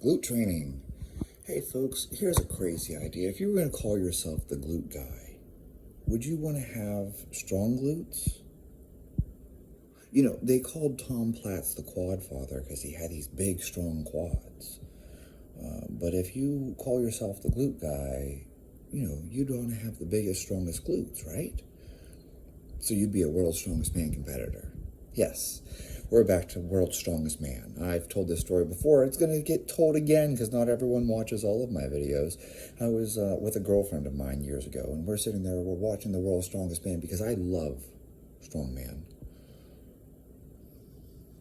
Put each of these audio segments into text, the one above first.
Glute training. Hey folks, here's a crazy idea. If you were going to call yourself the glute guy, would you want to have strong glutes? You know, they called Tom Platz the quad father because he had these big, strong quads. But if you call yourself the glute guy, you know, you'd want to have the biggest, strongest glutes, right? So you'd be a world's strongest man competitor. Yes, we're back to world's strongest man. I've told this story before. It's going to get told again because not everyone watches all of my videos. I was with a girlfriend of mine years ago, and we're sitting there, we're watching the world's strongest man because I love strongman.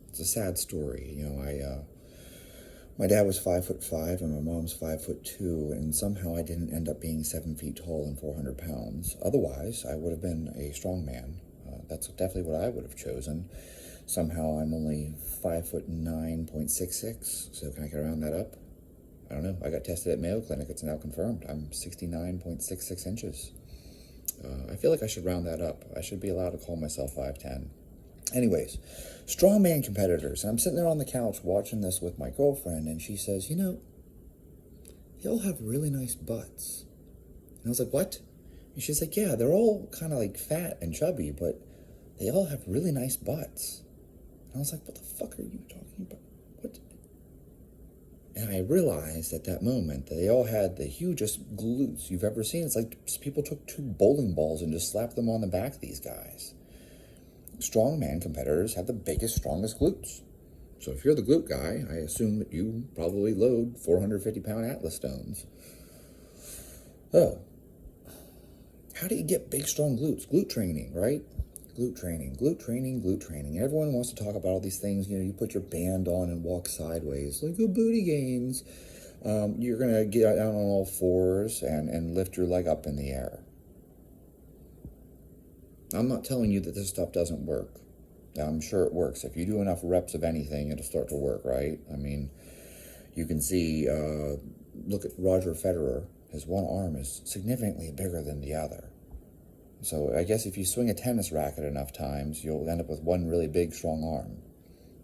It's a sad story. You know, my dad was 5'5" and my mom's 5'2", and somehow I didn't end up being 7 feet tall and 400 pounds. Otherwise, I would have been a strong man. That's definitely what I would have chosen. Somehow I'm only 5'9.66", so can I get around that up? I don't know. I got tested at Mayo Clinic. It's now confirmed. I'm 69.66 inches. I feel like I should round that up. I should be allowed to call myself 5'10". Anyways, strongman competitors. And I'm sitting there on the couch watching this with my girlfriend, and she says, you know, they all have really nice butts. And I was like, what? And she's like, yeah, they're all kind of like fat and chubby, but they all have really nice butts. And I was like, what the fuck are you talking about? What? And I realized at that moment that they all had the hugest glutes you've ever seen. It's like people took 2 bowling balls and just slapped them on the back of these guys. Strongman competitors have the biggest, strongest glutes. So if you're the glute guy, I assume that you probably load 450-pound Atlas stones. Oh, how do you get big, strong glutes? Glute training, right? Glute training, glute training, glute training. Everyone wants to talk about all these things. You know, you put your band on and walk sideways, like a booty gains. You're going to get down on all fours and lift your leg up in the air. I'm not telling you that this stuff doesn't work. I'm sure it works. If you do enough reps of anything, it'll start to work, right? I mean, you can see, look at Roger Federer. His one arm is significantly bigger than the other. So I guess if you swing a tennis racket enough times, you'll end up with one really big, strong arm.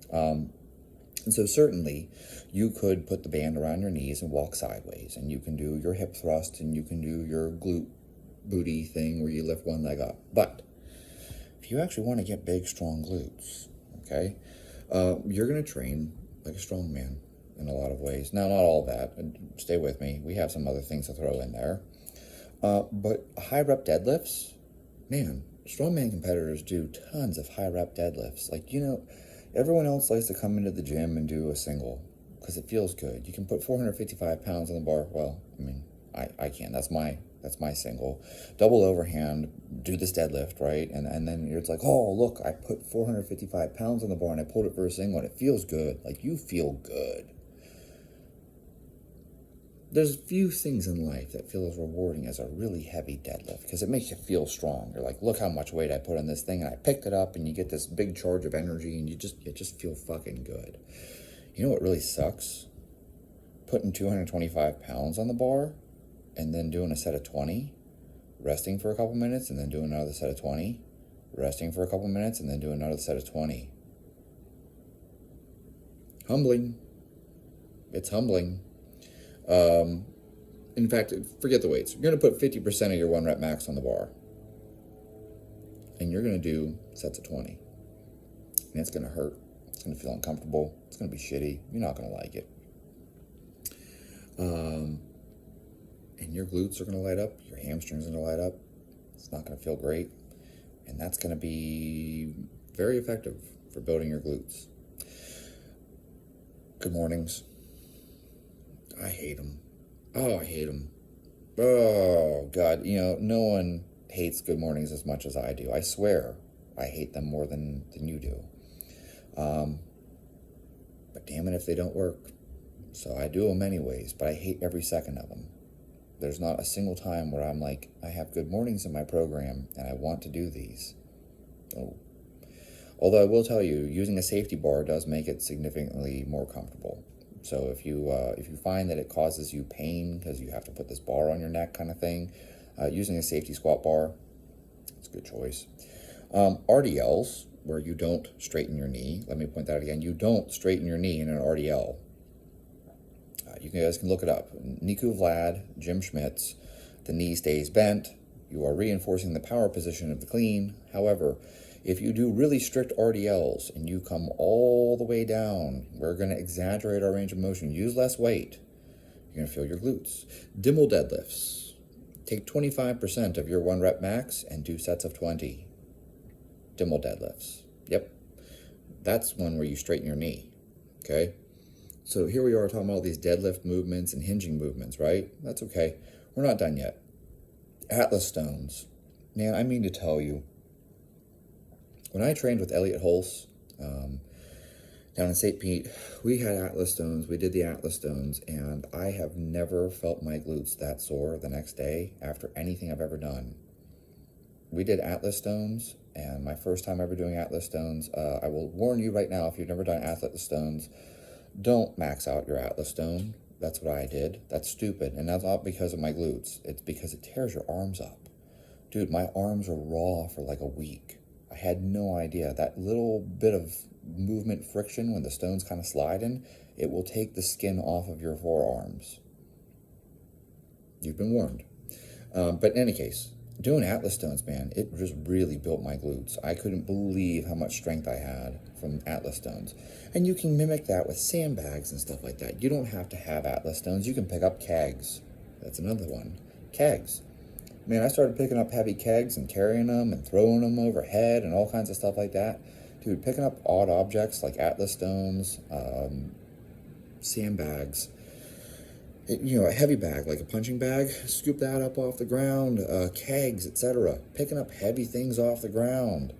And so certainly, you could put the band around your knees and walk sideways, and you can do your hip thrust, and you can do your glute booty thing where you lift one leg up. But if you actually want to get big, strong glutes, okay, you're going to train like a strong man in a lot of ways. Now, not all that. Stay with me. We have some other things to throw in there. But high rep deadlifts, man, strongman competitors do tons of high rep deadlifts. Like, you know, everyone else likes to come into the gym and do a single because it feels good. You can put 455 pounds on the bar. Well, I mean, I can. That's my single. Double overhand, do this deadlift, right? And then it's like, oh, look, I put 455 pounds on the bar and I pulled it for a single and it feels good. Like, you feel good. There's few things in life that feel as rewarding as a really heavy deadlift because it makes you feel strong. You're like, look how much weight I put on this thing and I picked it up, and you get this big charge of energy and you just feel fucking good. You know what really sucks? Putting 225 pounds on the bar and then doing a set of 20, resting for a couple minutes and then doing another set of 20, resting for a couple minutes and then doing another set of 20. Humbling. It's humbling. In fact, forget the weights. You're going to put 50% of your 1 rep max on the bar. And you're going to do sets of 20. And it's going to hurt. It's going to feel uncomfortable. It's going to be shitty. You're not going to like it. And your glutes are going to light up. Your hamstrings are going to light up. It's not going to feel great. And that's going to be very effective for building your glutes. Good mornings. I hate them. Oh, I hate them. Oh, God. You know, no one hates good mornings as much as I do. I swear I hate them more than you do. But damn it if they don't work. So I do them anyways, but I hate every second of them. There's not a single time where I'm like, I have good mornings in my program and I want to do these. Oh. Although I will tell you, using a safety bar does make it significantly more comfortable. So if you find that it causes you pain because you have to put this bar on your neck kind of thing, using a safety squat bar, it's a good choice. RDLs, where you don't straighten your knee. Let me point that out again. You don't straighten your knee in an RDL. You guys can look it up. Niku Vlad, Jim Schmitz. The knee stays bent. You are reinforcing the power position of the clean. However, if you do really strict RDLs and you come all the way down, we're going to exaggerate our range of motion. Use less weight. You're going to feel your glutes. Dimmel deadlifts. Take 25% of your 1 rep max and 2 sets of 20. Dimmel deadlifts. Yep. That's one where you straighten your knee. Okay? So here we are talking about all these deadlift movements and hinging movements, right? That's okay. We're not done yet. Atlas stones. Man, I mean to tell you, when I trained with Elliot Hulse down in St. Pete, we had Atlas stones. We did the Atlas stones, and I have never felt my glutes that sore the next day after anything I've ever done. We did Atlas stones, and my first time ever doing Atlas stones, I will warn you right now, if you've never done Atlas stones, don't max out your Atlas stone. That's what I did. That's stupid, and that's not because of my glutes. It's because it tears your arms up. Dude, my arms were raw for like a week. I had no idea. That little bit of movement friction when the stones kind of slide in, it will take the skin off of your forearms. You've been warned. But in any case, doing Atlas stones, man, it just really built my glutes. I couldn't believe how much strength I had from Atlas stones. And you can mimic that with sandbags and stuff like that. You don't have to have Atlas stones. You can pick up kegs. That's another one. Kegs. Man, I started picking up heavy kegs and carrying them and throwing them overhead and all kinds of stuff like that. Dude, picking up odd objects like Atlas stones, sandbags, a heavy bag, like a punching bag, scoop that up off the ground, kegs, etc. Picking up heavy things off the ground.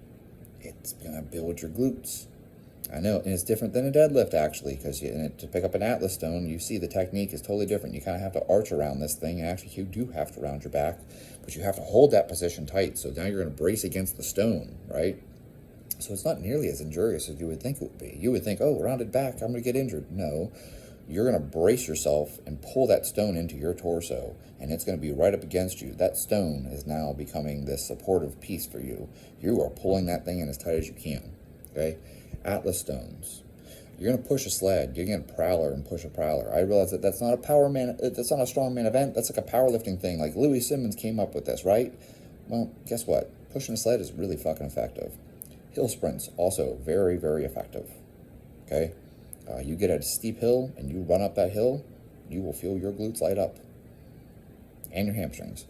It's going to build your glutes. I know, and it's different than a deadlift, actually, because to pick up an Atlas stone, you see the technique is totally different. You kind of have to arch around this thing, and actually you do have to round your back, but you have to hold that position tight, so now you're going to brace against the stone, right? So it's not nearly as injurious as you would think it would be. You would think, oh, rounded back, I'm going to get injured. No, you're going to brace yourself and pull that stone into your torso, and it's going to be right up against you. That stone is now becoming this supportive piece for you. You are pulling that thing in as tight as you can, okay? Atlas stones. You're going to push a sled. You're going to prowler and push a prowler. I realize that that's not a that's not a strongman event. That's like a powerlifting thing. Like Louis Simmons came up with this, right? Well, guess what? Pushing a sled is really fucking effective. Hill sprints, also very, very effective. Okay? You get a steep hill and you run up that hill, you will feel your glutes light up. And your hamstrings.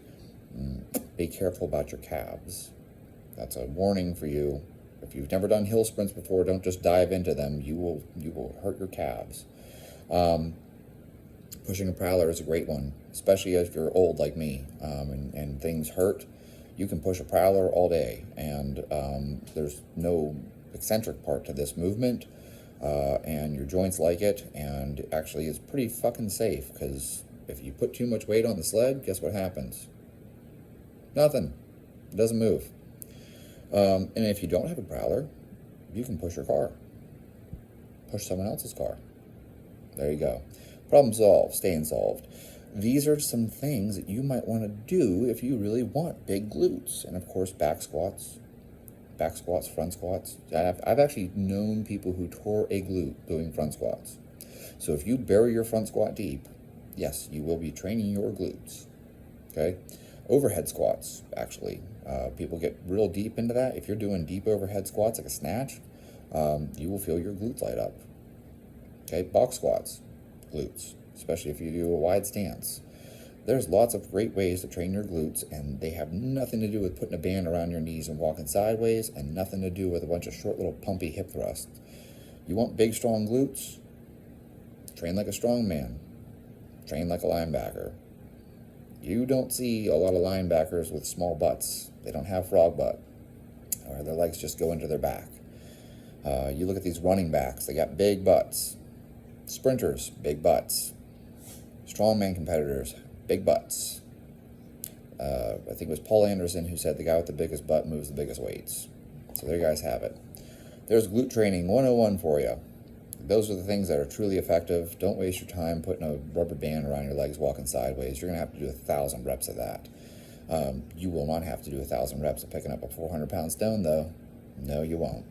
Be careful about your calves. That's a warning for you. If you've never done hill sprints before, don't just dive into them. You will hurt your calves. Pushing a prowler is a great one, especially if you're old like me and things hurt. You can push a prowler all day, and there's no eccentric part to this movement, and your joints like it, and actually it's pretty fucking safe, because if you put too much weight on the sled, guess what happens? Nothing. It doesn't move. And if you don't have a prowler, you can push your car. Push someone else's car. There you go. Problem solved. Staying solved. These are some things that you might want to do if you really want big glutes. And of course, back squats, front squats. I've actually known people who tore a glute doing front squats. So if you bury your front squat deep, yes, you will be training your glutes. Okay? Overhead squats, actually. People get real deep into that. If you're doing deep overhead squats like a snatch, you will feel your glutes light up. Okay, box squats, glutes, especially if you do a wide stance. There's lots of great ways to train your glutes, and they have nothing to do with putting a band around your knees and walking sideways, and nothing to do with a bunch of short little pumpy hip thrusts. You want big, strong glutes? Train like a strong man. Train like a linebacker. You don't see a lot of linebackers with small butts. They don't have frog butt, or their legs just go into their back. You look at these running backs, they got big butts. Sprinters, big butts. Strongman competitors, big butts. I think it was Paul Anderson who said the guy with the biggest butt moves the biggest weights. So there you guys have it. There's glute training 101 for you. Those are the things that are truly effective. Don't waste your time putting a rubber band around your legs walking sideways. You're going to have to do 1,000 reps of that. You will not have to do 1,000 reps of picking up a 400-pound stone, though. No, you won't.